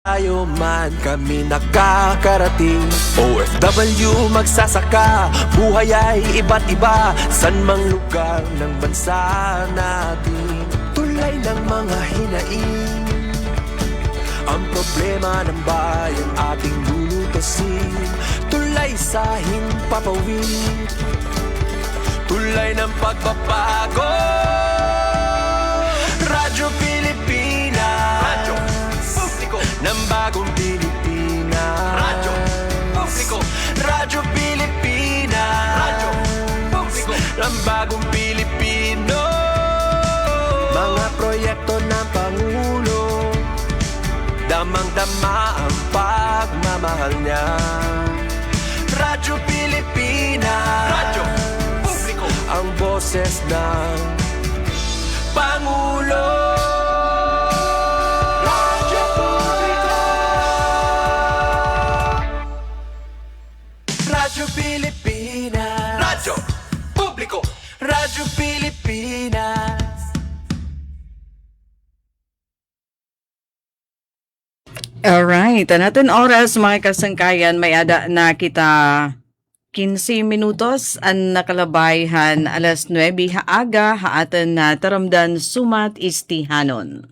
Tayo man kami nakakarating, OFW magsasaka, buhay ay iba't iba, san mang lugar ng bansa natin. Tulay ng mga hinaing, ang problema ng bayan ating lulutusin. Tulay sa himpapawid, tulay ng pagbabago. Radyo Pilipinas, radyo publiko ng bagong Pilipinas. Radyo publiko, Radyo Pilipinas, radyo publiko ng bagong Pilipino. Mga proyekto ng Pangulo, damang-dama ang pagmamahal niya. Radyo Pilipinas, radyo publiko, ang boses ng Pangulo. Radyo publiko, Radyo Pilipinas, radyo publiko, Radyo Pilipinas. Alright, natin oras mga kasangkayan, may ada na kita 15 minutos ang nakalabayhan alas 9 haaga haatan na taramdan sumat istihanon.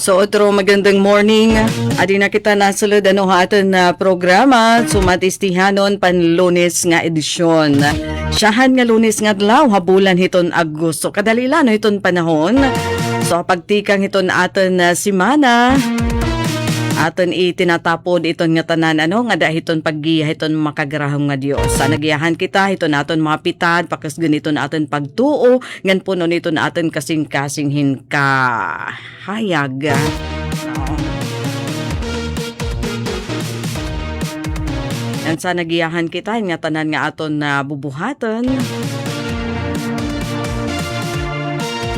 So, otro magandang morning. Adi na kita nasulod ano aton na programa sumatistihanon pan Lunes nga edisyon. Siyahan nga Lunes nga adlaw habulan hiton Agosto. Kadalila no hiton panahon. So, pagtikang hiton aton na simana aton itinatapod iton nga tanan ano nga dahiton paggiya hiton makagrahong nga Dios. Sa nagiyahan kita hiton aton mga pitad pakas ganito na aton pagtuo ngan puno nito na aton kasing-kasinghin ka hayag. Yan sa nagiyahan kita nga tanan nga aton na bubuhaton.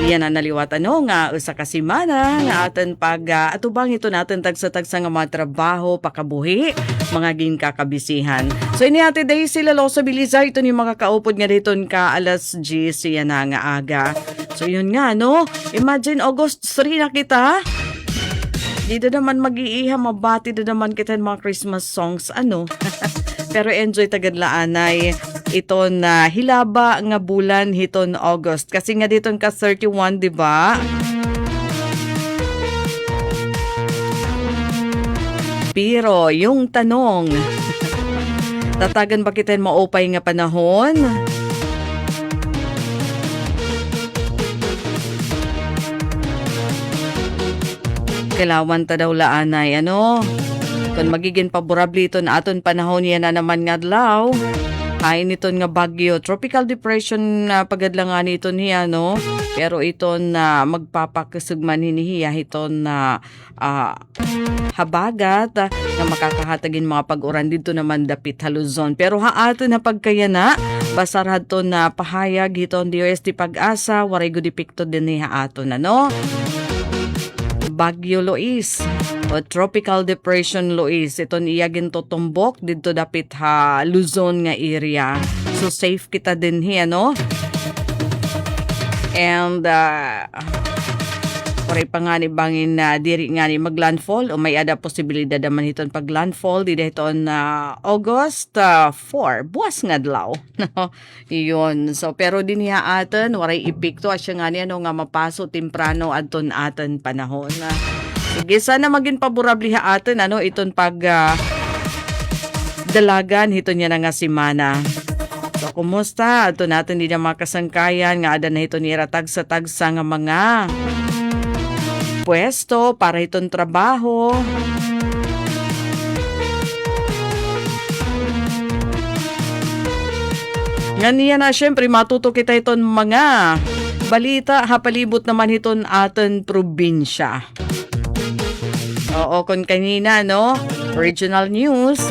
Yan ang naliwat ano nga usa ka semana nga aton pag atubang ito natin tagsa-tagsa nga mga trabaho pakabuhi mga ginkakabisihan. So ini ate day sila Loso Bilizar ito ni mga kaupod nga diton ka alas 10 yan na nga aga. So yun nga no, imagine August 3 na kita. Dito naman mag-iiha mabati na naman kita mga Christmas songs ano. Pero enjoy tagadlaanay ito na hilaba nga bulan hiton August. Kasi nga dito ka 31, di ba? Pero yung tanong, tatagan ba kita maupay nga panahon? Kailawan ta daw laanay, ano? Kung magiging paborable ito na aton panahon yan na naman nga adlaw. Ay niton nga bagyo, tropical depression na pagadlangan ito niya, no? Pero ito na magpapakasugman hinihiya ito na habagat na makakahatagin mga pag-uran dito naman dapit haluzon. Pero haato na pagkayana, basarad to na pahayag ito ang DOST Pag-asa, waray gudipikto din ni haato na, no? Bagyo Lois o Tropical Depression Lois. Ito niyagin to tumbok dito dapit ha Luzon nga area. So safe kita din hiya no? And paray pa nga ni bangin na diri nga ni maglandfall o may ada posibilidad naman hiton paglandfall di hiton na August 4 buwas nga adlaw no iyon. So pero din niya aton waray epekto asya nga niya no nga mapaso temprano adton aton panahon. Sige sana maging paborable ha aton ano iton pag dalagan hiton niya na nga semana. So kumusta aton natin di na makasangkayan nga ada na hiton ni tagsa-tagsa nga mga pwesto para itong trabaho. Nga na syempre matuto kita iton mga balita hapalibot naman iton aton probinsya. Oo, kung kanina no, Regional news,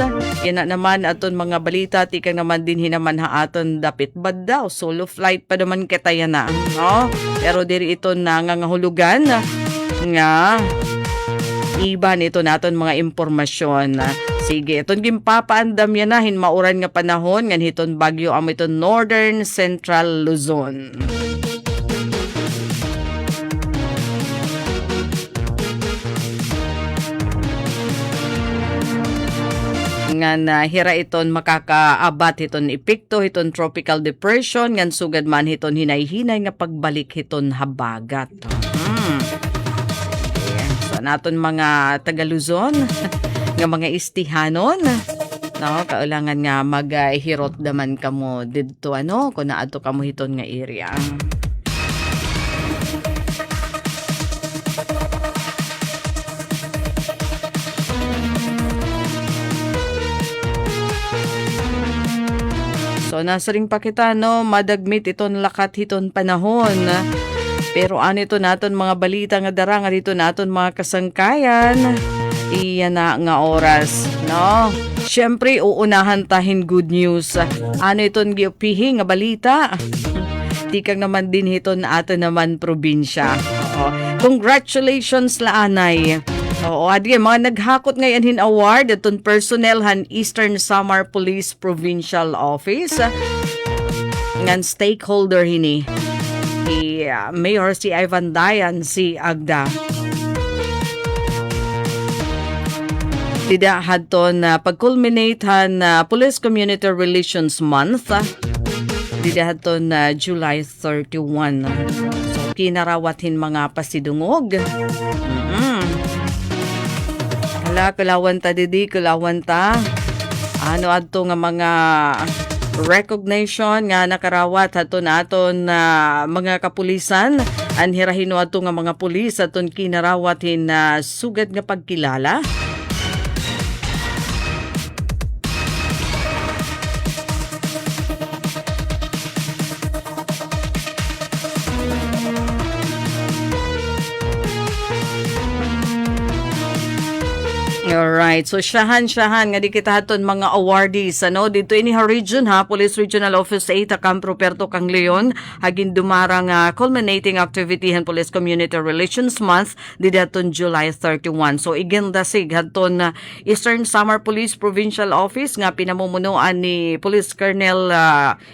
yan na naman aton mga balita, tikang naman din hinaman aton dapit bad daw, solo flight pa naman katayan na, no? Pero diri ito na ngangahulugan nga iba nito naton mga impormasyon. Sige, itong gimpapaandam yan na hinmauran nga panahon ngan hiton bagyo amo iton Northern Central Luzon. Ngan hira iton makakaabat hiton epekto hiton tropical depression ngan sugad man hiton hinay-hinay nga pagbalik hiton habagat. So naton mga taga Luzon nga mga istihanon, no, kaulangan nga maghirot daman kamo didto kung naadto kamo hiton nga area. So nasa ring pa kita madagmit iton lakat hiton panahon. Pero ano ito naton mga balita nga dara nga dito naton mga kasangkayan. Iyan na nga oras, no? Siyempre, uunahan tahin good news. Ano itong giupihi nga balita? Tikang naman din hiton ato naman probinsya. Congratulations laanay. Oo, adi mga naghakot ngayon hin award itong personnel han Eastern Samar Police Provincial Office. Ngan stakeholder hini. Mayor si Ivan Dayan si Agda. Dida hadton pag-culminate han Police Community Relations Month. Dida hadton July 31. So kinarawatin mga pasidungog. Kalawanta didi, kalawanta. Ano adto nga mga recognition nga nakarawat hadton aton mga kapulisan. Anhirahino adto nga mga pulis aton kinarawatin sugad nga pagkilala. Alright, so syahan nga di kita haton mga awardees dito ini region Police Regional Office 8 Camp Ruperto Kang Leon hagin dumarang culminating activity han Police Community Relations Month dito haton July 31. So igindasig haton Eastern Samar Police Provincial Office nga pinamumunuan ni Police Colonel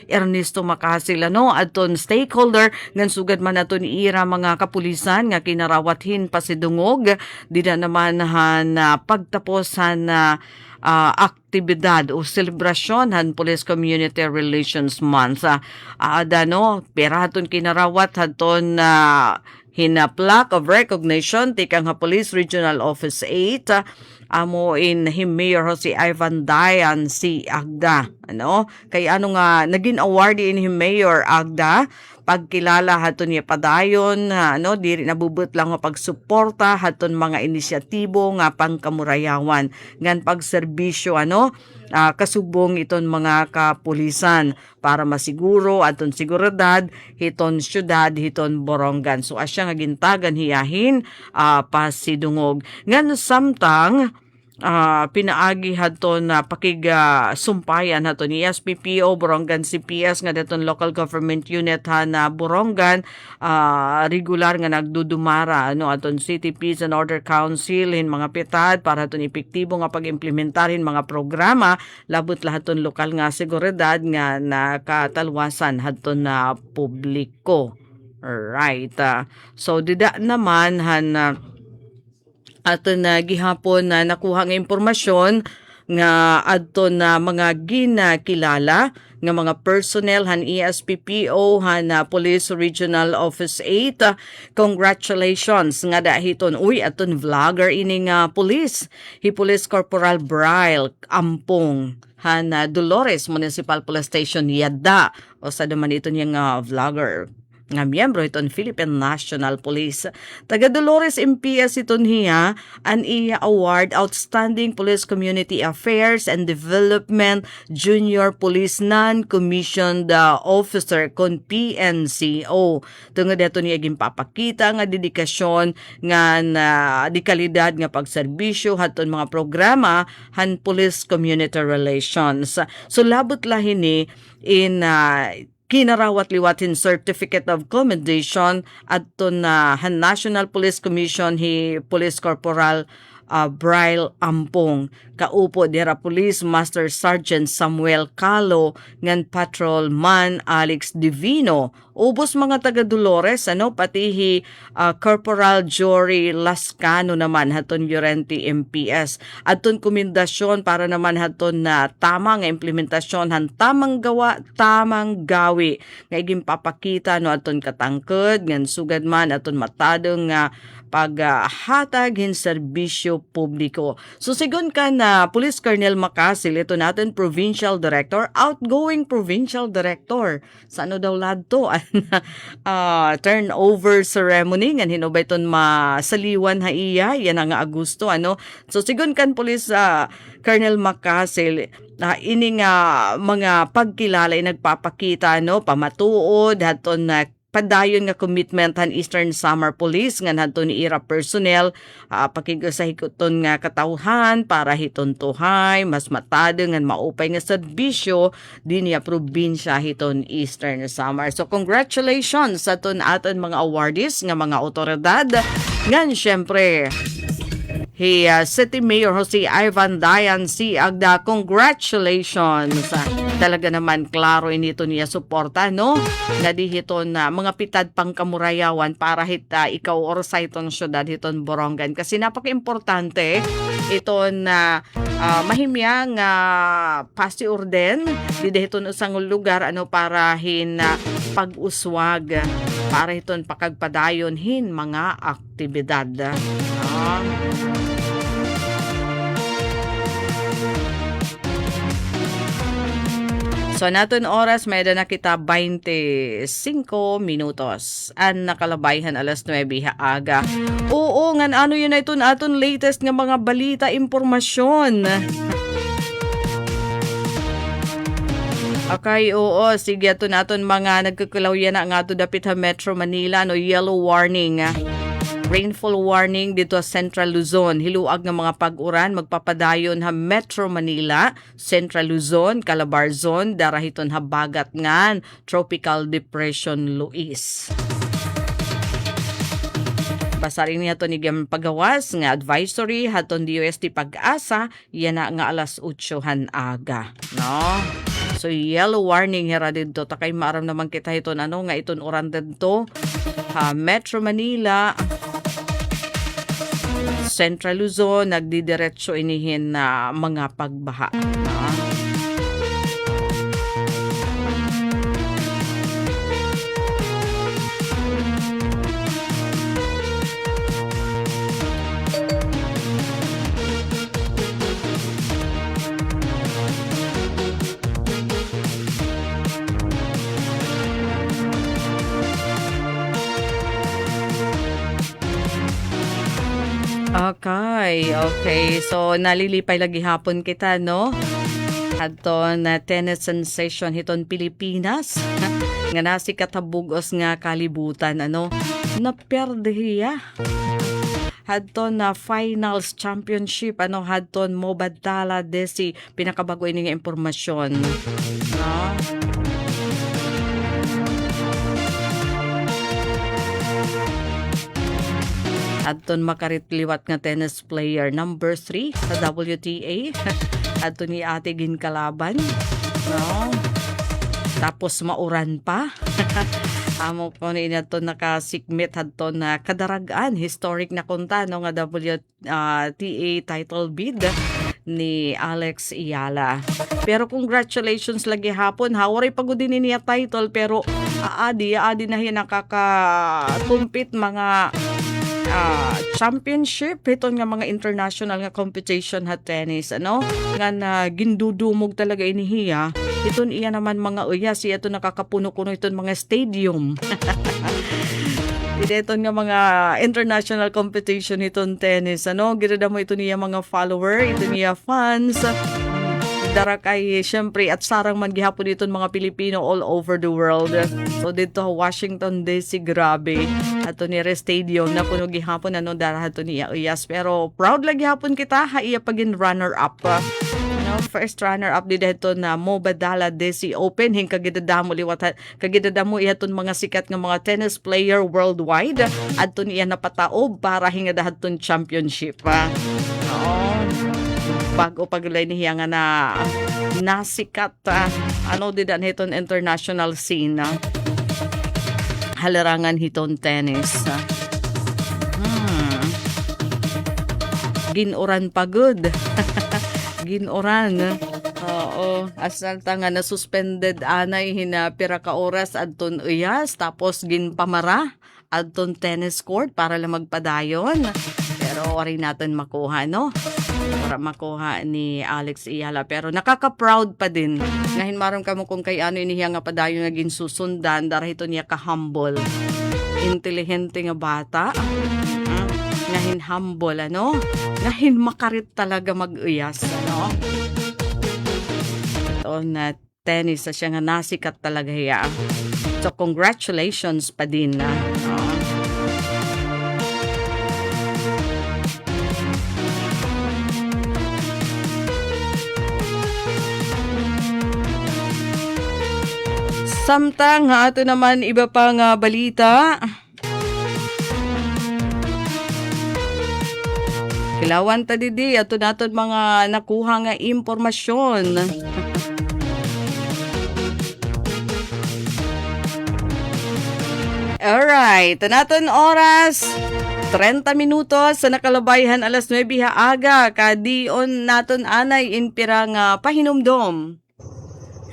Ernesto Macasil aton stakeholder ngan sugad man aton ira mga kapulisan nga kinarawathin pasidungog dida naman han pagtaposan na aktibidad o selebrasyon han Police Community Relations Month. Pera haton kinarawat haton hina plaque of recognition tikang Police Regional Office 8 amo in him Mayor si Ivan Dayan si Agda. Kay nga naging award in him Mayor Agda pagkilala haton niya padayon diri nabubut lang nga pagsuporta haton mga inisyatibo nga pangkamurayawan ngan pagserbisyo kasubong iton mga kapulisan para masiguro aton seguridad hiton syudad hiton borongan. So asya nga gintagan hiyahin pasidungog ngan samtang pinaagi haton pakigasumpayan haton ni SPPO Borongan CPS nga daton local government unit na Borongan regular nga nagdudumara aton City Peace and Order Council hin mga pitad para haton epektibo nga pag-implementarin mga programa labot lahaton lokal nga seguridad nga nakatalwasan haton na publiko. Right. So dida naman han aton gihapon nakuha nga impormasyon nga adto na mga ginakilala nga mga personnel han ESPPO han Police Regional Office 8. Congratulations nga dahiton aton vlogger ini nga police. Police Corporal Braille Ampong han Dolores Municipal Police Station Yadda o sa daman ito niya nga vlogger. nga miyembro iton Philippine National Police. Taga Dolores MPS iton hiya an iya award Outstanding Police Community Affairs and Development Junior Police Non-Commissioned Officer kon PNCO. Tungod dato niya ginpapakita nga dedikasyon nga di kalidad nga pagserbisyo haton mga programa han police community relations. So labot lahin ni in kinarawat-liwatin Certificate of Commendation adto na National Police Commission hi Police Corporal Braille Ampong. Kaupo dira Police Master Sergeant Samuel Calo ngan Patrolman Alex Divino. Ubos mga taga Dolores pati hi Corporal Jory Lascano naman haton Llorente MPS. Adton komendasyon para naman haton na tamang implementasyon han tamang gawa, tamang gawi. Nga gimpapakita aton katangked ngan sugad man aton matadong nga paghatag hin serbisyo publiko. So sigon ka na Police Colonel Macasil, ito natin Provincial Director, outgoing Provincial Director. Sa ano daw ladto? Turnover ceremony ngan hinubay ton masaliwan ha iya, yan ang Agosto So sigon kan Police Colonel Macasil, ini nga mga pagkilala nagpapakita pamatuod haton na padayon nga commitment han Eastern Samar Police nga nadto ni IRA personnel pakigusahikuton nga katawhan para hituntuhay mas matado nga maupay nga serbisyo dinhi probinsya hiton Eastern Samar. So congratulations sa aton mga awardees nga mga otoridad. Ngan syempre City Mayor Jose Ivan Dayan si Agda, congratulations. Talaga naman klaro inito niya suporta nga dihiton na mga pitad pang kamurayawan para ikaw or sa iton syudad hiton Borongan kasi napaka-importante iton na mahimyang pasi orden dihiton usang lugar para pag-uswag para hiton pakagpadayon hin mga aktibidad. So naton oras may na kita 25 minutos. An nakalabayhan alas 9 aga. Oo, ngan ano yun na aton latest nga mga balita, impormasyon. Okay, oo, sige naton mga nagkakulaw yan nga ato dapit ha Metro Manila yellow warning. Rainfall warning dito sa Central Luzon. Hiluag ng mga pag-uran magpapadayon ha Metro Manila, Central Luzon, Calabar Zone, darahiton ha bagat ngan Tropical Depression Luis. Basarin niya to ni pagawas nga advisory haton DOST Pag-asa yan nga alas 8 aga. So yellow warning hera dito takay maaram naman kita hiton nga iton oran dito ha Metro Manila, Central Luzon, nagdidiretso inihin na mga pagbaha. Okay. So, nalilipay lagi hapon kita, Adton na tennis sensation hiton Pilipinas. Nga nasi katabugos nga kalibutan, naperdehiya. Hadton na finals championship, hadton Mobadala Desi, pinakabago ini nga impormasyon. Adton makaritliwat nga tennis player number 3 sa WTA. Adton ni ate ginkalaban. Tapos mauran pa. Amo ko ni nato nakasikmit hadton na kadaragan historic na kunta nga WTA title bid ni Alex Iyala. Pero congratulations lagi hapon. Waray pagod din niya title pero aadi na yan nakakakumpit mga championship iton nga mga international nga competition ha tennis nga na gindudumog talaga inihiya Iton iya naman mga uyas, iya to nakakapuno-kuno iton mga stadium. Ito nga mga international competition iton tennis. Ginada mo ito niya mga follower, ito niya fans. Dara kay syempre at sarang man gihapon iton mga Pilipino all over the world. So dito Washington DC, grabe. Ato ni stadium na puno gihapon dara hato niya uyas. Pero proud lang gihapon kita ha iya pagin runner up. First runner-up dito na Mobadala DC Open. Kagidadamo liwat, kagidadamo ihaton mga sikat nga mga tennis player worldwide. Adto niya napataob para hingadahaton championship. Bago pagulay niya nga na nasikat. Didan hiton international scene. Halarangan hiton tennis. Ginoran pagod. Ginoran. Oo. Asal nga na suspended anay pira ka oras adton uyas tapos ginpamara adton tennis court para lang magpadayon. Pero wari natin makuha para makuha ni Alex Iyala. Pero nakaka-proud pa din. Ngahin maron kamo kung kay inihiya nga padayon nga ginsusundan dahil ito niya ka-humble. Intelihente nga bata. Ngahin humble, ngahin makarit talaga mag-uyas, Ito na tennis, siya nga nasikat talaga hiya. So, congratulations pa din, Samtang, ito naman iba pang balita. Kilawan ta didi ato naton mga nakuha nga impormasyon. Alright, naton oras 30 minutos sa nakalabayhan alas 9 aga kadion naton anay inpira nga pahinumdom.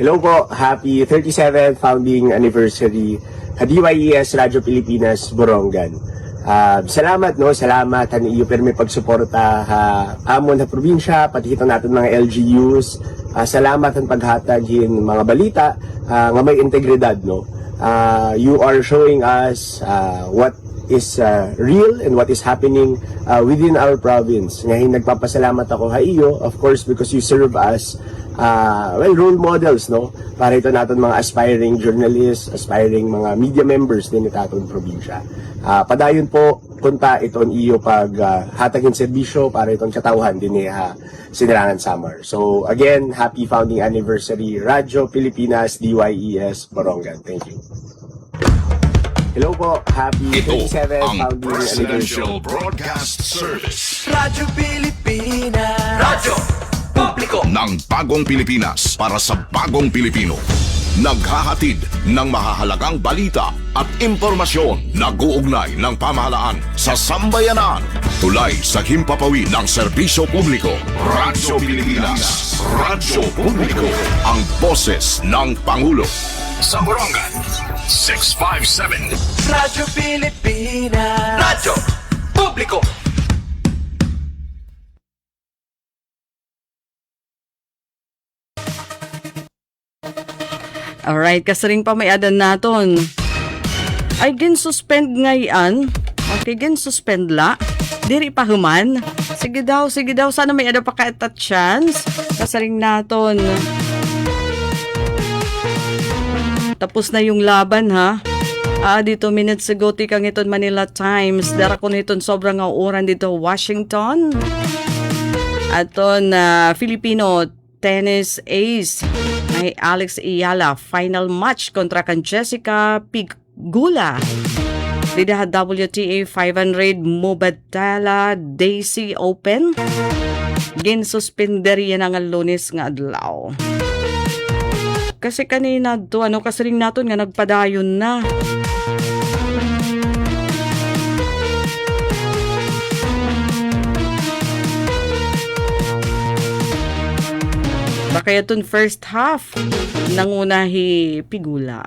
Hello po, happy 37th founding anniversary DYES Radyo Pilipinas Borongan. Salamat salamat iyo permi pagsuporta amon sa probinsya pati hito natin mga LGUs. Salamat ang paghatag mga balita nga may integridad you are showing us what is real and what is happening within our province. Ngayon nagpapasalamat ako iyo, of course, because you serve us role models para ito natin mga aspiring journalists, aspiring mga media members din itaton probinsya. Padayon po kunta iton iyo pag hatagin serbisyo para itong katauhan din ni Sinirangan Samar. So again, happy founding anniversary Radyo Pilipinas DYES Borongan. Thank you. Hello po, happy Ito 37th ang founding Presidential anniversary. Broadcast Service Radyo Pilipinas. Radyo Publiko ng Bagong Pilipinas para sa Bagong Pilipino. Naghahatid ng mahahalagang balita at impormasyon nag-uugnay ng pamahalaan sa sambayanan. Tulay sa himpapawid ng serbisyo publiko. Radyo Pilipinas. Radyo Publiko. Ang boses ng Pangulo. Sa Borongan, 657. Radyo Pilipinas. Radyo Publiko. Alright, kasaring pa may adan naton. Ay gin-suspend ngayon. Okay, gin-suspend la. Diri pa human. Sige daw. Sana may ada pa ka chance. Kasaring naton. Tapos na yung laban, ha? Dito minutes ago, tikang iton Manila Times. Dara ko niton sobrang oran dito Washington. Aton Filipino tennis ace ay Alex Iyala final match kontra kan Jessica Pigula. Dida WTA 500 Mobadala Daisy Open. Gin-suspender yan ang Lunes nga adlaw. Kasi kanina to kasaring naton nga nagpadayon na. Kaya itong first half nangunahi Pigula.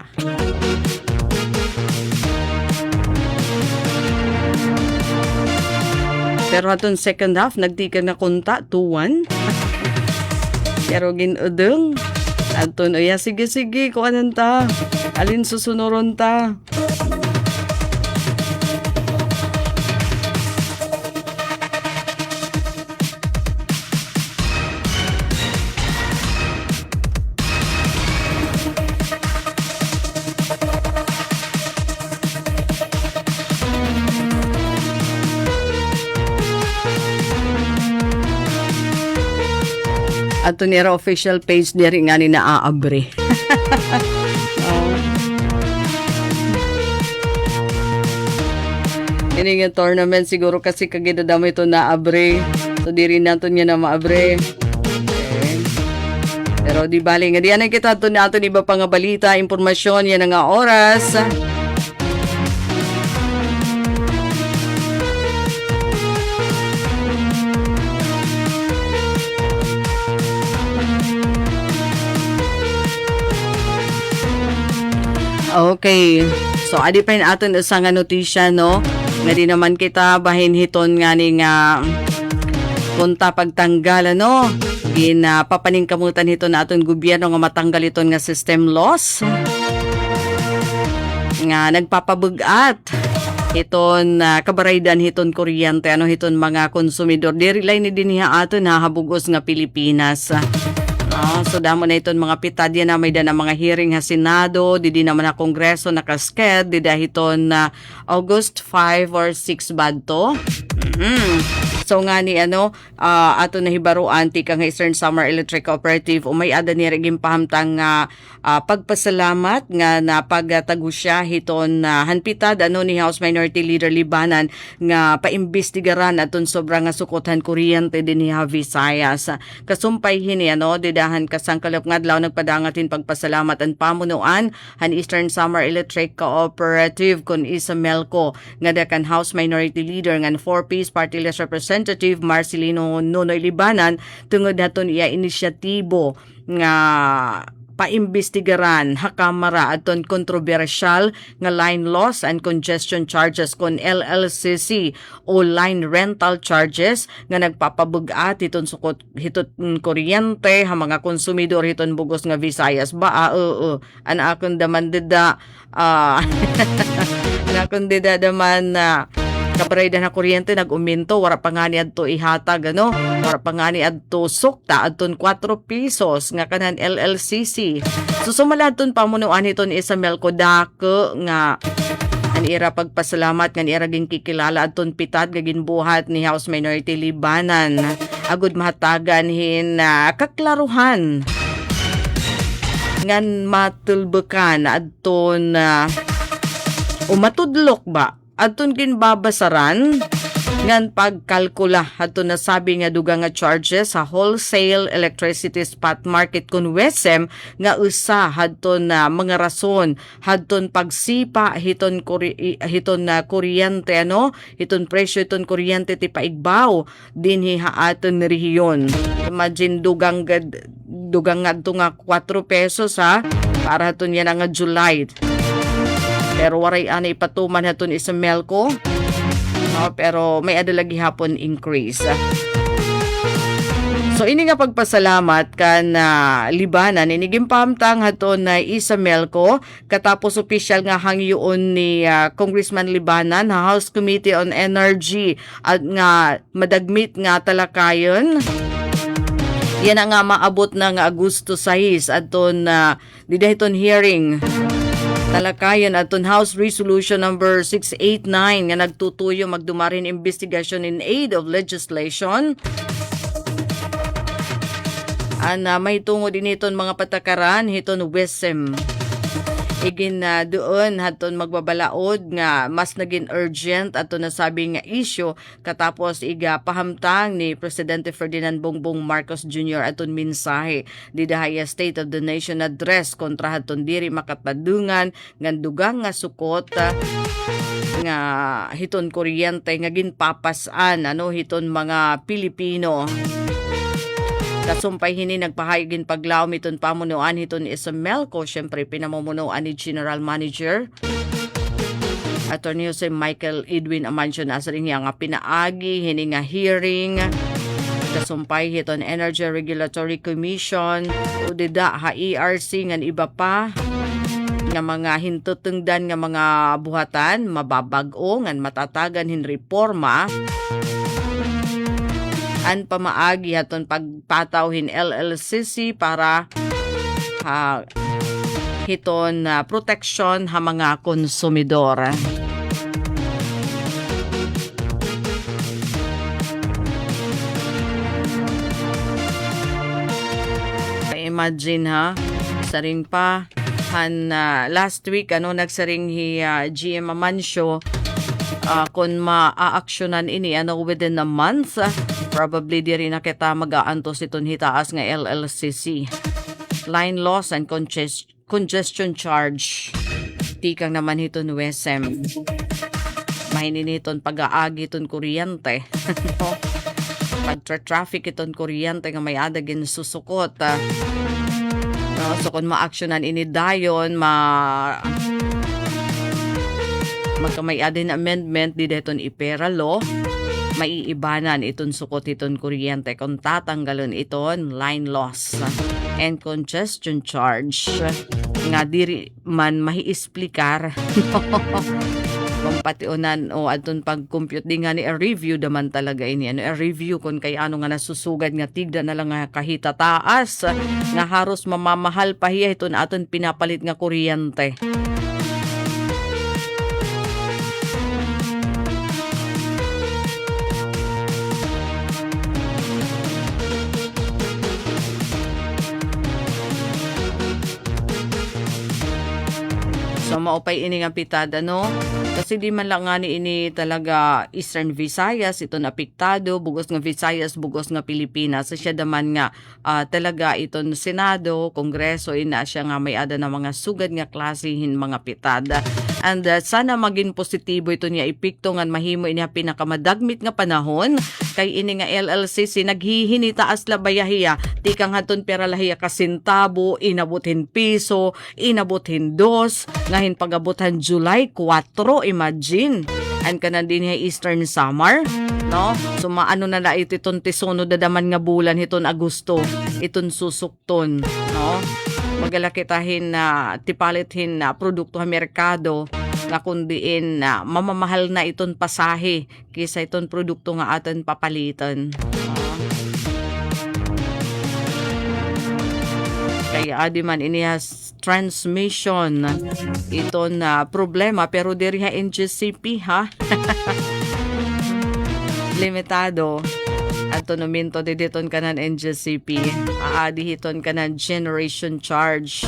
Pero itong second half nagtikan na kunta 2-1. Pero ginudong Aton, oya, sige, kung anan ta. Alin susunuron ta. Ato nira official page diri nga ni naaabre. Ini nga tournament siguro kasi kagidadamo ito naabre. So diri nato niya na maabre. Okay. Pero di bali nga diyan kita ato nato iba pa nga balita, impormasyon yan nga oras. Okay. So, adi pa yun aton isa nga notisya, no? Nga di naman kita bahin hiton nga ni nga punta pagtanggal, ano? Papaning kamutan hiton na aton gobyerno nga matanggal hiton nga system loss. Nga nagpapabugat hiton kabaraydan hiton kuryente, ano hiton mga konsumidor. Diri lay ni dinhi aton habugos nga Pilipinas. So damo na iton mga pitadya na may na mga hearing ha Senado, di naman na Kongreso nakasked, di dahiton na August 5 or 6 bad to. So nga ni ato na hibaruan tika nga Eastern Samar Electric Cooperative umay ada ni regim pahamtang pagpasalamat nga napagtagusya hiton hanpitad ni House Minority Leader Libanan nga paimbestigaran aton sobra nga sukotan kuryente dinhi Visayas. Kasumpay hini didahan kasangkalop ngadlaw nagpadangatin pagpasalamat ang pamunuan han Eastern Samar Electric Cooperative kun isa Melco nga dakan House Minority Leader nga 4-piece party list Representative Marcelino Nonoy Libanan tungod naton iya inisyatibo nga paimbestigaran hakamara aton kontrobersyal nga line loss and congestion charges kon LLCC o line rental charges nga nagpapabugat hiton sukot hiton kuryente ha mga konsumidor hiton bugos nga Visayas ba an akon damandida an akon dida daman kaparayda na kuryente nag-uminto, wala pa nga ni adto ihatag, wala pa nga ni adto sukta, adton 4 pesos, nga kanan LLCC. So sumaladton pamunuan iton isa Melco dako, nga anira pagpasalamat, nga anira ging kikilala, adton pitad, gagin buhat ni House Minority Libanan. Agud mahatagan hin kaklaruhan, ngan matulbekan, adton umatudlok ba? Atun ginbabasaran ngan pagkalkula aton nasabi nga dugang nga charges sa wholesale electricity spot market kun WESM nga usa hadton na mga rason hadton pagsipa hiton na kuryente hiton presyo hiton kuryente ti paigbaw dinhi aton rehiyon. Imagine dugang nga 4 pesos para haton yan nga July. Pero waray ani ipatuman haton isa Melco. Pero may adalagi hapon increase. So ini nga pagpasalamat kan Libanan inigim pamtang haton na isa Melco katapos opisyal nga hangyoon ni Congressman Libanan House Committee on Energy at nga madagmit nga talakayon. Yan nga maabot na nga Agosto 6 aton didahiton hearing talakayan aton House Resolution number 689 nga nagtutuyo magdumarin investigation in aid of legislation. May tungo din iton mga patakaran hiton WESM. Igin doon haton magbabalaod nga mas naging urgent ato nasabi nga issue katapos iga pahamtang ni Presidente Ferdinand Bongbong Marcos Jr. aton mensahe di dahaya State of the Nation address kontra haton diri makatadungan ngan dugang nga sukot nga hiton kuryente nga ginpapasan hiton mga Pilipino. Kasumpay hini nagpahayagin paglaom iton pamunuan hiton isa Melco, syempre pinamumunuan ni General Manager Attorney Jose Michael Edwin Amancio Nazarin nga pinaagi hini nga hearing Kasumpay hiton Energy Regulatory Commission o dida ha ERC ngan iba pa nga mga hintutungdan nga mga buhatan mababag-o ngan matatagan hin reforma an pamaagi haton pagpataw hin LLCC para hiton protection ha mga konsumidor. Imagine ha, saring pa last week nagsaring GM Amancio kung ma-aaksyonan ini within a month probably di rin na kita mag-aantos iton hitaas nga LLCC line loss and congestion charge tikang naman hiton WSM mahinin iton pag-aagi iton kuryente pag-traffic iton kuryente nga may adagin susukot so kung ma-actionan ini dayon magkamay adin amendment di deton ipera law maiibanan iton sukot iton kuryente kung tatanggalon iton line loss and congestion charge nga diri man mahiisplikar kung patiunan o aton pag-compute di nga ni a review daman talaga ini a review kung kay ano nga nasusugad nga tigda na lang nga kahita taas nga haros mamamahal pa hiya iton aton pinapalit nga kuryente. So maupay ini nga pitada kasi di man lang nga ni ini talaga Eastern Visayas ito apektado bugos nga Visayas bugos nga Pilipinas so siya daman nga talaga iton Senado, Kongreso ina siya nga may ada na mga sugad nga klasihin mga pitada and sana maging positibo ito niya epekto ngan mahimo ini pinakamadagmit nga panahon kay ini nga LLCC naghihinitaas labayahiya tikang haton pera lahiya kasintabo inabuthin piso inabuthin dos ngahin pagabutan July 4 imagine and kanan din Eastern Summer so maano na iton tisono dadaman nga bulan hiton Agosto iton susukton magalakitahin na tipalithin na produkto ha merkado nga kundiin na mamamahal na iton pasahe kaysa iton produkto nga aton papalitan. Kaya adi man ini transmission iton problema pero diri ha NGCP ha limitado ato nominto diditon kanan NGCP aadi hiton kanan generation charge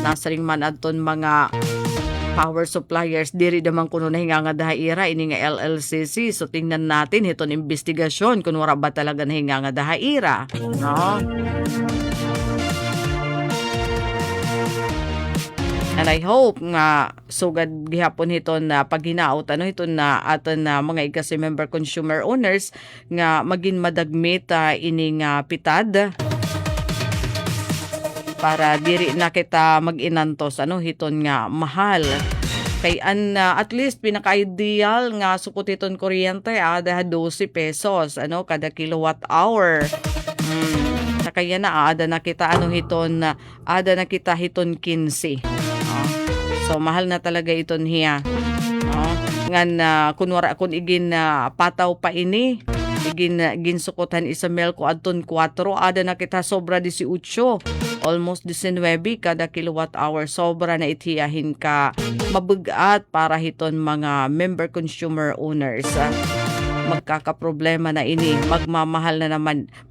nasaring man aton mga power suppliers diri damang kuno nahinga nga dahaira ini nga LLCC so tingnan natin hiton investigasyon kun wala ba talaga nahinga nga dahaira and I hope nga sugad gihapon hiton na paghinaot hiton na aton na mga igasi member consumer owners nga magin madagmit ini nga pitad para diri na kita mag-inantos hiton nga mahal kay at least pinaka-ideal nga sukot hiton kuryente ada 12 pesos kada kilowatt hour kaya na ada na kita hiton ada na kita hiton 15 so mahal na talaga iton hiya ngan kunwara kun igin pataw pa ini igin sukutan isa mel ko adton 4 ada na kita sobra 18 almost 19 kada kilowatt hour sobra na itiyahin ka mabugat para hiton mga member consumer owners magkakaproblema na ini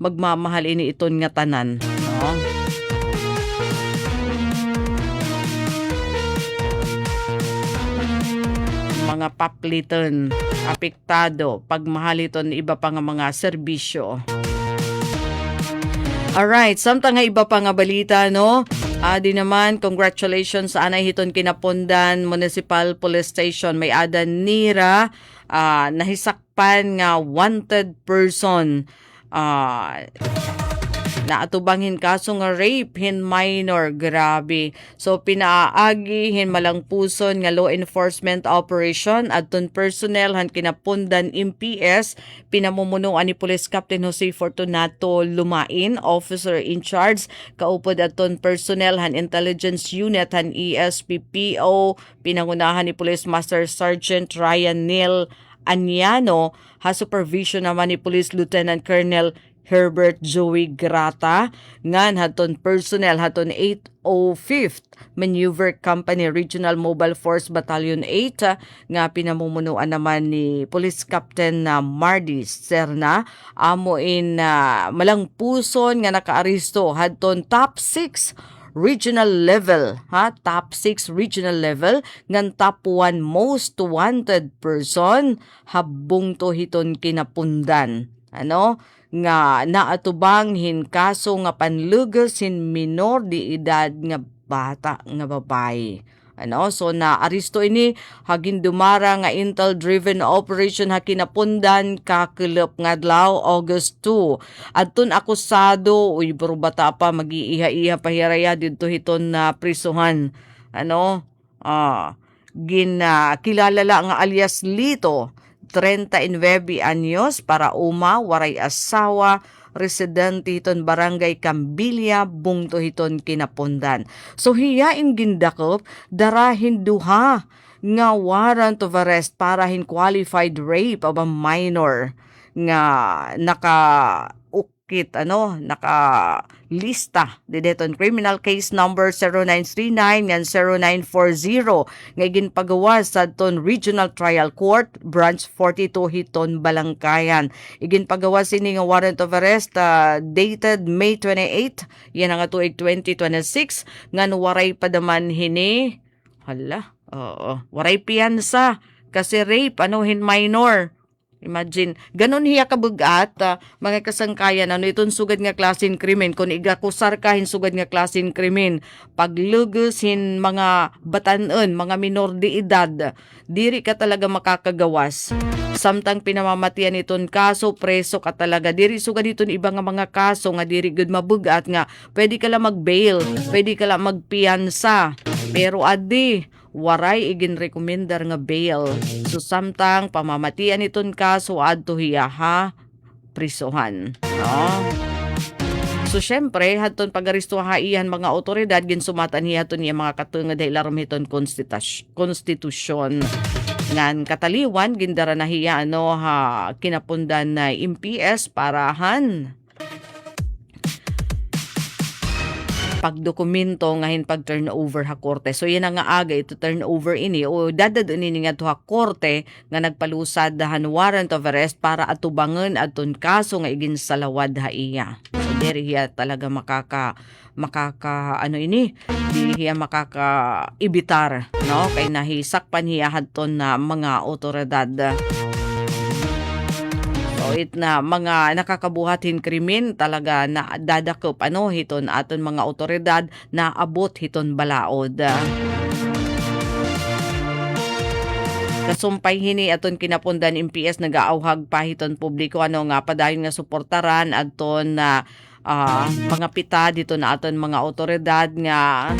magmamahal ini iton nga tanan mga papliton apektado pagmahaliton iba pa nga mga serbisyo. Alright, samtang nga iba pa nga balita Adi naman, congratulations sa anay hiton kinapundan Municipal Police Station. May ada nira nahisakpan nga wanted person naatubanghin kaso nga rape hin minor, grabe. So pinaagi hin malang puson nga law enforcement operation adton personnel han kinapundan MPS, pinamumunuan ni Police Captain Jose Fortunato Lumain, officer in charge, kaupod adton personnel han intelligence unit han ESPPO, pinangunahan ni Police Master Sergeant Ryan Neil Anyano, ha supervision naman ni Police Lieutenant Colonel Herbert Joey Grata, ngan haton personnel haton 805th Maneuver Company Regional Mobile Force Battalion 8 nga pinamumunuan naman ni Police Captain Mardy Serna, amoin malang puson nga nakaaristo hadton top 6 regional level, top 6 regional level ngan top 1 most wanted person habong to hiton kinapundan nga naatubang hin kaso nga panlugas hin minor di edad nga bata nga babae. So na-aristo ini hagin dumara nga intel-driven operation ha kinapundan kakelep ngadlaw August 2. Adton akusado, bro bata pa mag-iiha-iha pahiraya dito hiton na prisuhan. Kilala la nga alias Lito, 39 anyos, para waray asawa, residente hiton barangay Cambilia, bungto hiton kinapundan. So hiyain gindakop darahin duha nga warrant of arrest para hin qualified rape of a minor nga naka-ukit, naka-lista dideton criminal case number 0939 and 0940 nga ginpagawas sa ton Regional Trial Court Branch 42 hiton Balangkayan. Iginpagawas ini nga warrant of arrest dated May 28 yan nga tuig 2026 nga waray padaman hini waray piyansa kasi rape hin minor. Imagine, ganon hiya kabugat, mga kasangkayan, itong sugad nga klaseng krimen, kung igakusar ka hin sugad nga klaseng krimen, paglugos hin mga batanon, mga minor de edad, diri ka talaga makakagawas. Samtang pinamamatian itong kaso, preso ka talaga. Diri sugad itong iba nga mga kaso nga diri good mabugat nga, pwede ka lang mag-bail, pwede ka lang magpiyansa, pero waray igin-recommendar nga bail. So samtang pamamatian iton kaso adto hiya prisuhan. So syempre hadton pagaristo iyan mga otoridad ginsumatan hiya ton mga katungod ilarom hiton konstitusyon. Ngan kataliwan gindara na hiya kinapundan na MPS parahan pagdokumento ngahin pag turnover ha korte. So yan nga aga ito turnover ini o dadadun ini nga to ha korte nga nagpalusad dahan warrant of arrest para atubangan aton kaso nga igin salawad ha iya. So diri hiya talaga makaka di hiya ibitar kay nahisakpan hiya hadton na mga otoridad. So na mga nakakabuhatin krimen talaga na dadakop hiton aton mga otoridad na abot hiton balaod. Kasumpay hini aton kinapundan MPS nagaauhag pa hiton publiko nga padayon nga suportaran aton mga pita dito na aton mga otoridad nga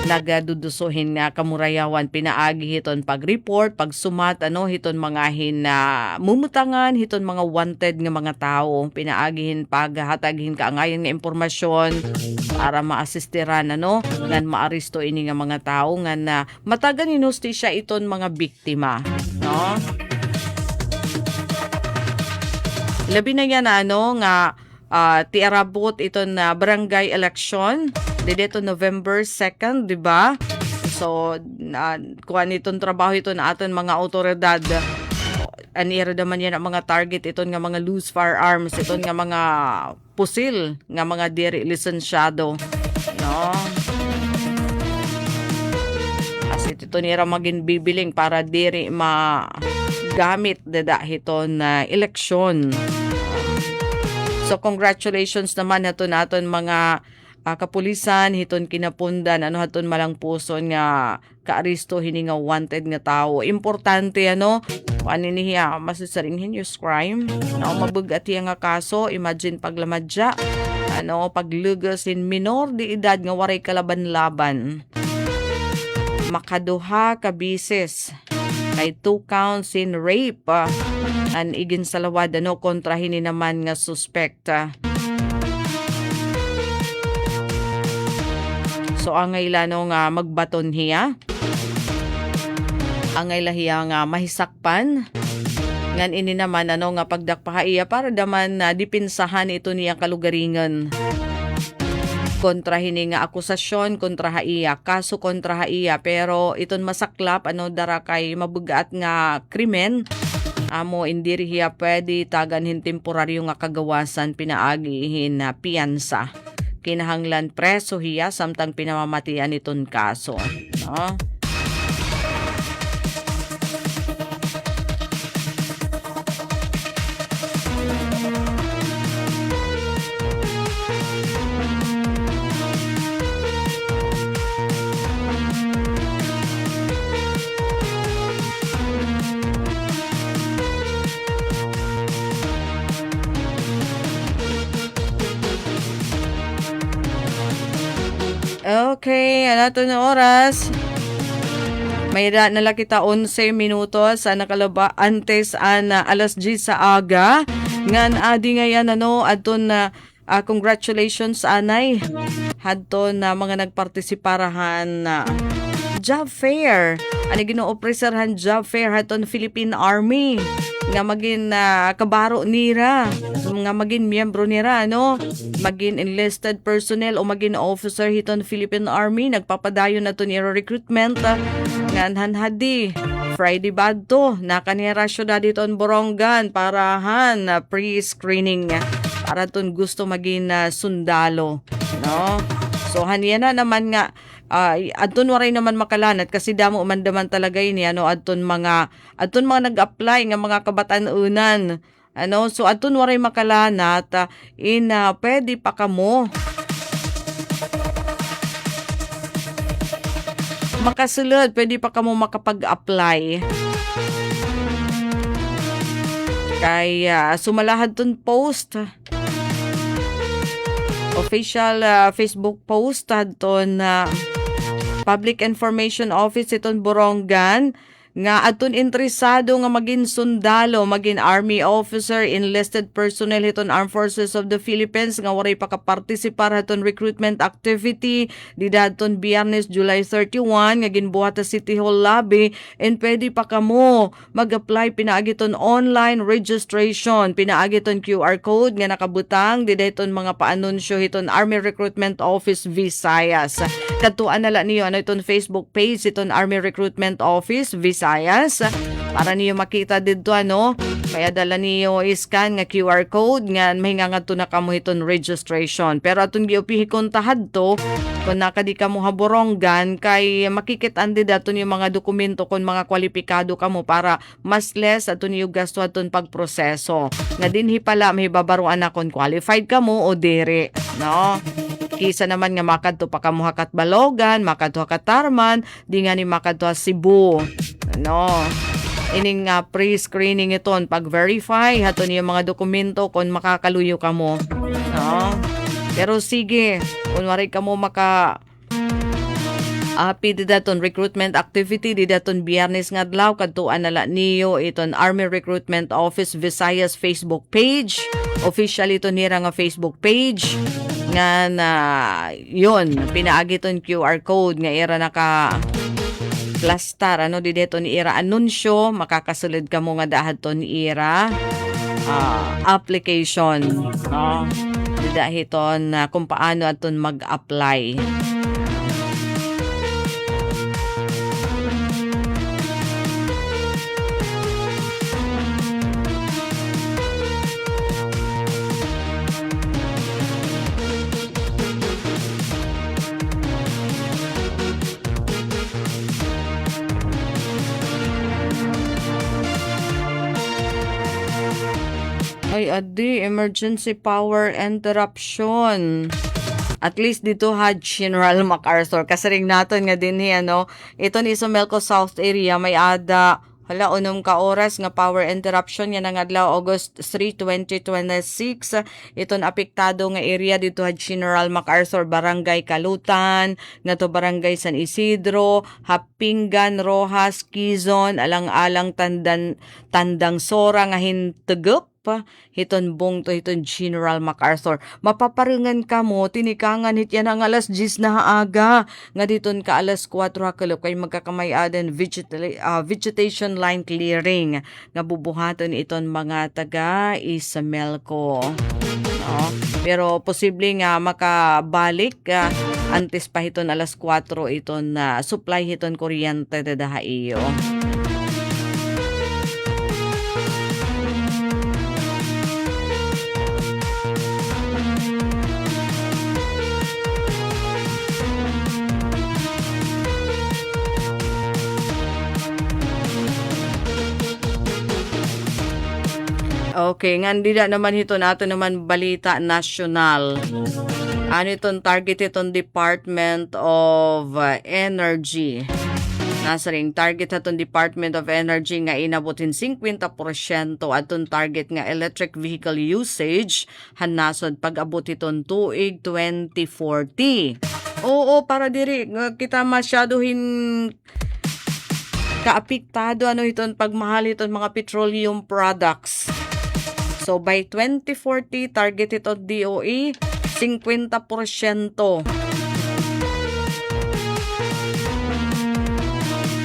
nagadudusuhin nga kamurayawan pinaagi hiton pag-report, pagsumat hiton mga mumutangan hiton mga wanted nga mga tao, pinaagihin paghataghin kaangayon nga impormasyon para maasistiran ngan maaristo ini nga mga tao nga matagan inustisya iton mga biktima labi na yan nga tiarabot iton na barangay election dito November 2nd, di ba? So, kuha nitong trabaho ito na aton mga otoridad. Anira naman yan ang mga target ito nga mga loose firearms, ito nga mga pusil, nga mga diri lisensyado. Kasi ito nira maging bibiling para diri magamit ito na eleksyon. So, congratulations naman naton mga kapulisan hiton kinapundan ano haton malang puson nga kaaristo hini nga wanted nga tao. Importante ano aninihiya masusaringhin yung crime na mabugat iya nga kaso. Imagine paglamadya ano paglugos in minor di edad nga waray kalaban-laban. Makaduha ka bisis kay 2 counts in rape an igin salawad ano kontra hini naman nga suspect. So angay lano nga magbaton hiya. Angay lahiya nga mahisakpan. Ngan ini naman ano nga pagdakpa iya para daman dipinsahan ito niya kalugaringan. Kontra hini nga akusasyon kontra haiya, kaso kontra haiya pero iton masaklap ano dara kay mabugat nga krimen. Amo indiri hiya pwede taganhin temporaryo nga kagawasan pinaagihin na piyansa. Kinahanglan preso hiya samtang pinamamatian iton kaso. No? Okay, ano to na oras? May nala kita 11 minutos sa nakalaba antes alas 10 sa aga. Ngan adi ngayon ano adton na congratulations anay. Hadton na mga nagpartisiparahan na job fair. Ani ginoopreserhan job fair haton Philippine Army nga magin kabaro nira, nga magin miyembro nira ano, magin enlisted personnel o magin officer hiton Philippine Army nagpapadayon na to nira recruitment nga hanhadi Friday badto nakanira syudad hiton Borongan parahan pre-screening para ton gusto magin sundalo no. So haniya na naman nga adton waray naman makalanat kasi damo man daman talaga ini ano adton mga nag-apply nga mga kabatan-unan ano so adton waray makalanat pwede pa kamo makasulod, pwede pa kamo makapag-apply kay sumalahad ton post official Facebook post adton Public Information Office iton Borongan nga aton interesado nga maging sundalo, maging army officer, enlisted personnel hiton Armed Forces of the Philippines nga waray pakapartisipar haton recruitment activity di daton Biyernes July 31 nga ginbuhat sa City Hall lobby and pwede pa kamo mag-apply pinaagiton online registration, pinaagiton QR code nga nakabutang di daton mga paanunsyo hiton Army Recruitment Office Visayas. Katuan nala niyo ano iton Facebook page iton Army Recruitment Office Visayas para niyo makita dito ano kaya dala niyo iscan nga QR code nga mahinga nga to na kamo hiton registration pero aton giupihikon tahadto kung nakadi kamo haborongan kay makikitan di daton yung mga dokumento kung mga kwalipikado kamo para mas less aton niyo gasto aton pagproseso nga dinhi pala mahibabaruan na kung qualified kamo o dere no. Kisa naman nga makadto pa kamo hakat Balogan, makadto hakat Tarman, di nga ni makadto Cebu. No. Ining pre-screening iton pag-verify haton yung mga dokumento kung makakaluyo kamo. No. Pero sige, kunwari kamo maka di daton recruitment activity di daton Biyernes nga adlaw kadtuan nala niyo iton Army Recruitment Office Visayas Facebook page. Official ito nira nga Facebook page. Nga na yun pinaagiton QR code nga ira naka plastar ano di deto ni ira anunsyo makakasulod kamo nga dahaton ira application no didahiton kung paano aton mag-apply. Ay, adi, emergency power interruption. At least dito ha, General MacArthur. Kasi rin natin nga din ano, ito ni Isomelco South area, may ada, hala, unom ka oras nga power interruption yan ang adlaw August 3, 2026. Iton apektado nga area dito ha General MacArthur, Barangay Kalutan, nga to Barangay San Isidro, Hapingan, Rojas, Quezon, alang-alang Tandang Sora nga hintegup hiton bong to hiton General MacArthur. Mapaparingan ka mo, tinikangan hit yan ang alas 10 na haaga. Nga diton ka alas 4 hakalop kay magkakamayadan vegetation line clearing. Nga bubuhaton iton mga taga Isomelco. No? Pero posible nga makabalik antes pa hiton alas 4 iton supply hiton kuryente dadaha iyo. Okay, nga dida naman ito nato naman balita nasyonal. Ano itong target itong Department of Energy. Nasa ring target itong Department of Energy nga inabutin 50% atong target nga electric vehicle usage hanasod pag-abot itong tuig 2040. Oo, para diri kita masyadohin kaapektado ano itong pagmahal itong mga petroleum products. So, by 2040, target ito DOE, 50%.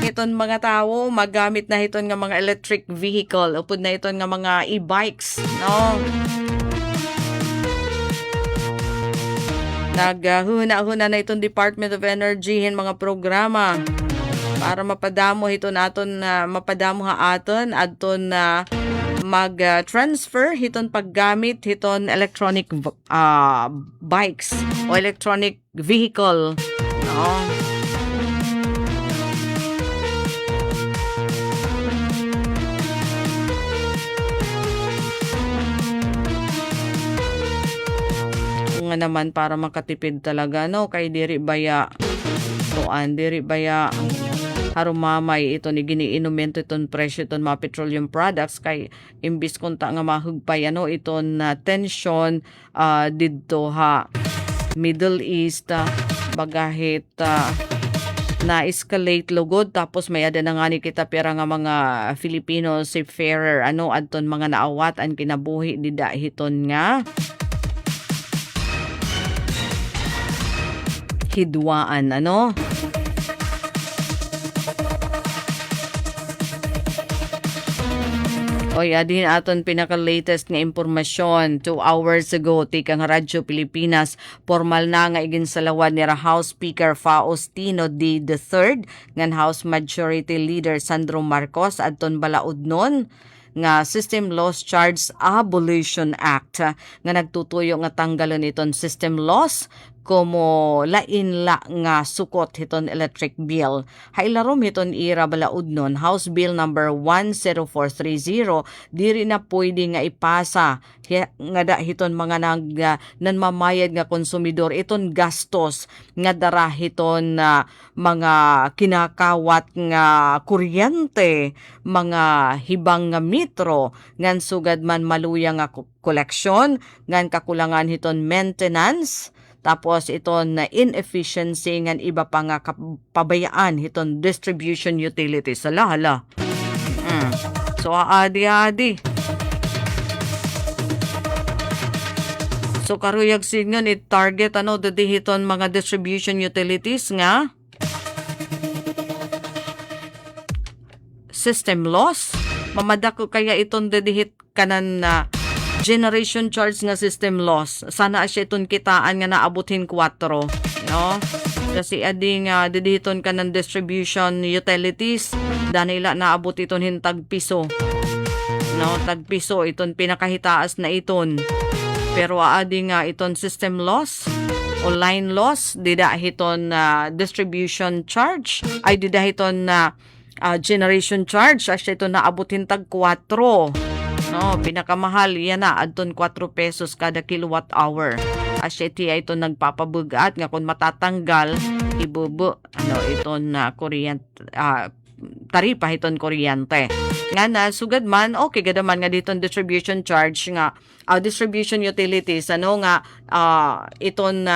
Iton mga tao, magamit na iton nga mga electric vehicle, upod na iton nga mga e-bikes, no? Naghuna-huna na itong Department of Energy hin mga programa para mapadamo ito naton mapadamo ha aton adton mag-transfer hiton paggamit hiton electronic bikes o electronic vehicle, no? Nga naman para makatipid talaga, no? Kay diri baya harumamay ito ni giniinumen iton presyo iton mga petroleum products kay imbis kunta nga mahugpay iton tension didto ha Middle East bagahit na escalate lugod tapos may ada na nga ni kita pera nga mga Filipino seafarer adton mga naawat ang kinabuhi dida hiton nga hidwaan Oy, adin aton pinaka-latest nga impormasyon 2 hours ago tikang Radyo Pilipinas formal na nga iginsalawan ni House Speaker Faustino D. III ngan House Majority Leader Sandro Marcos adton balaudnon nga System Loss Charge Abolition Act nga nagtutuyo nga tanggalon iton system loss como lain-la nga sukot hiton electric bill. Hailarom hiton ira balaudnon House Bill number 10430 diri na pwede nga ipasa nga da hiton mga nanmamayad nga konsumidor iton gastos nga dara hiton mga kinakawat nga kuryente, mga hibang nga metro ngan sugad man maluya nga koleksyon ngan kakulangan hiton maintenance. Tapos iton na inefficiency ngan iba pa nga pabayaan hiton distribution utilities. Hala. So adi. So karuyag singon i-target dadi hiton mga distribution utilities nga system loss. Mamadako kaya iton dedihit kanan na generation charge nga system loss. Sana siya itong kitaan nga naabutin 4. No? Kasi ading dedihiton ka ng distribution utilities. Danila naabot iton hintag piso. No? Tag piso iton pinakahitaas na iton. Pero ading iton system loss o line loss. Dida hiton distribution charge. Ay dida hiton generation charge. Asya iton naabutin tag 4. No, pinakamahal yan adton 4 pesos kada kilowatt hour. Asyeti ito nagpapabugat nga kung matatanggal ibubo ito na taripa iton kuryente. Nga na sugad man okay gadaman nga dito distribution charge nga distribution utilities nga iton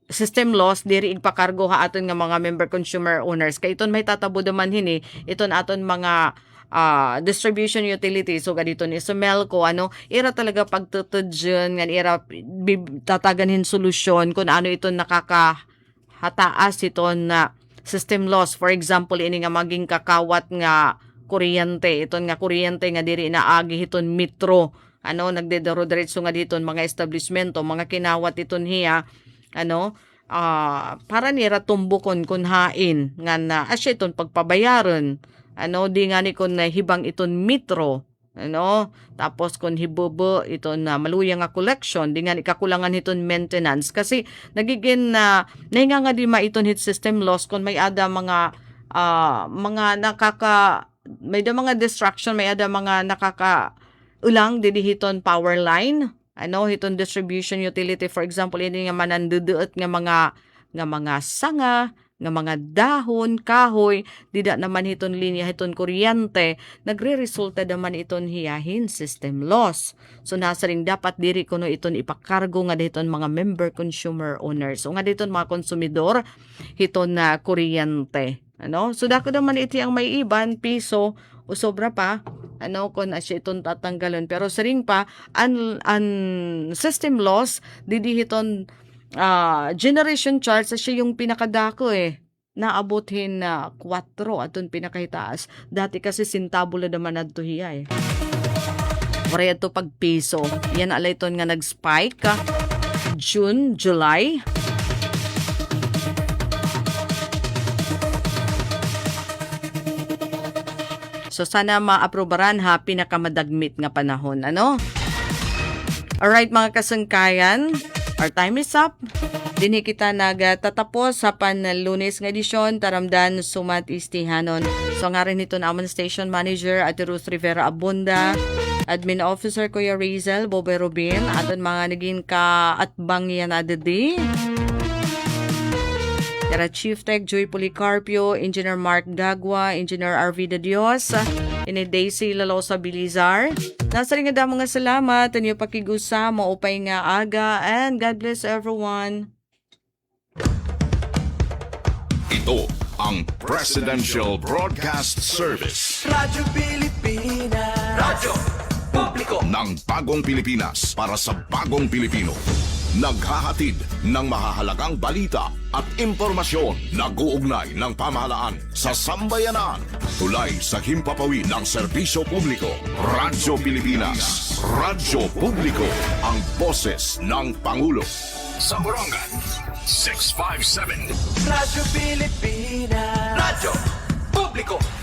system loss diri igpakargo ha aton nga mga member consumer owners kay iton may tatabo daman hini iton aton mga distribution utilities so dito ni Sumelco ira talaga pagtutudyon nga ira tataganhin solusyon kung ano iton nakakahataas iton na system loss. For example, ini nga maging kakawat nga kuryente. Iton nga kuryente nga diri na agi iton metro. Nagdedaro diretso nga dito mga establishmento, mga kinawat iton hiya. Para nira tumbukon kun hain nga na asya iton pagpabayaran. Di nga ni kun hibang iton metro. Tapos kung hibubo ito na maluya nga collection di nga ikakulangan iton maintenance kasi nagiging nahinga nga di maiton hit system loss kung may ada mga may da mga distraction may ada mga ulang didihiton power line hiton distribution utility for example ini nga mananduduot nga mga sanga nga mga dahon, kahoy, dida naman hiton linya, hiton kuryente, nagre-resulta naman iton hiyahin system loss. So nasa ring dapat diri kuno iton ipakargo nga diton mga member consumer owners. So nga diton mga konsumidor, hiton na kuryente. So dako naman iti ang may iban, piso, o sobra pa, kung asya iton tatanggalon. Pero sa ring pa, ang system loss, didihiton generation charge siya yung pinakadako naabothin na 4 aton pinakahitaas dati kasi sintabula naman adto hiya Wala to pag piso yan alay ton nga nag-spike June, July so sana maaprobaran pinakamadagmit nga panahon alright mga kasangkayan. Our time is up. Dini kita nagtatapos sa Lunes nga edisyon taramdan sumat istihanon. So nga rin ito na amon station manager at Ruth Rivera Abunda, admin officer Kuya Rizel, Bobe Rubin, at mga naging kaatbang yan adadi. Kara Chief Tech Joy Policarpio, Engineer Mark Dagwa, Engineer RV De Dios, ini Daisy Lalosa Bilizar. Nasa rin nga mga salamat, tanyo pakigusa, maupay nga aga, and God bless everyone. Ito ang Presidential Broadcast Service Radyo Pilipinas. Radyo Publiko. ng Bagong Pilipinas para sa Bagong Pilipino. Naghahatid ng mahahalagang balita at impormasyon na guugnay ng pamahalaan sa sambayanan. Tulay sa himpapawid ng serbisyo publiko. Radyo Pilipinas. Radyo Publiko. Ang boses ng Pangulo. Sa Borongan, 657. Radyo Pilipinas. Radyo Publiko.